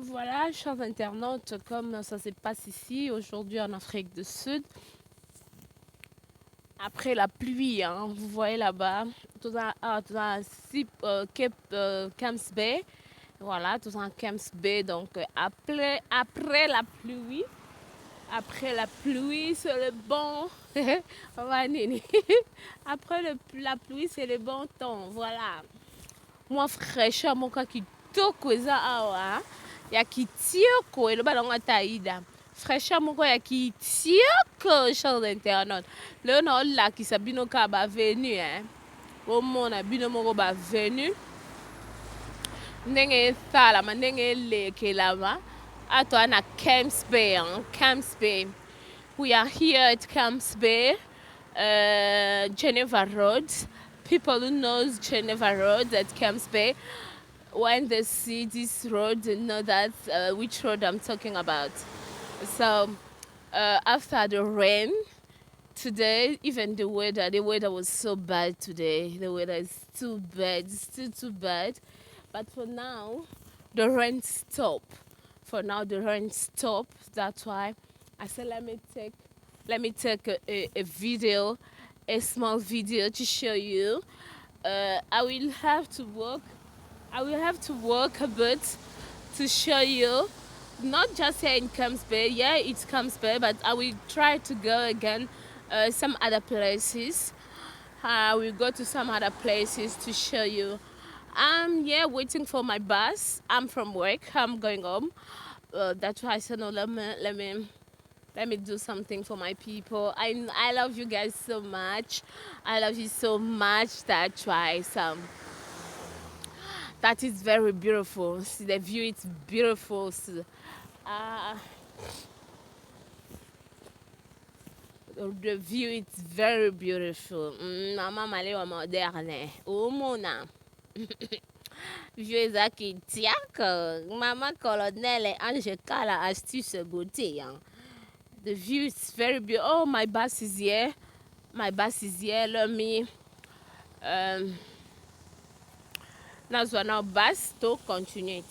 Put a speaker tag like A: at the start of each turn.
A: Voilà, chers internautes, comme ça se passe ici, aujourd'hui en Afrique du Sud, après la pluie, hein, vous voyez là-bas, tout dans Cape Camps Bay, voilà, tout dans Camps Bay, donc après la pluie, c'est le bon, après la pluie, c'est le bon temps, voilà. Moi, fraîcheur, mon cas qui tokweza awa ya kitioko eloba lango taïda fraîcheur moko ya kitioko chers internautes leo naolakisa bino kaka bavenu omona bino moko bavenu ndenge esalama ndenge elekelama atoa na Camps Bay, Camps Bay. We are here at Camps Bay, Geneva Road. People who knows Geneva Road at Camps Bay, when they see this road, they know that which road I'm talking about. So after the rain today, even the weather was so bad today. The weather is too bad, still too bad. But for now, the rain stopped. For now, the rain stopped. That's why I said let me take a video, a small video to show you. I will have to walk a bit to show you, not just here in Camps Bay. Yeah, it's Camps Bay, but I will try to go again some other places. I will go to some other places to show you. I'm here waiting for my bus. I'm from work. I'm going home. That's why I said no. Let me do something for my people. I love you guys so much. I love you so much. That's why that is very beautiful. See the view, it's beautiful. The view is very beautiful. Mama malewa moderne. Umona. View ezaki tiaka. Mama colonel Ange Kala astuce beauté. The view is very beautiful. Oh, my bus is here. My bus is here. Let me that's one our bus to continue it.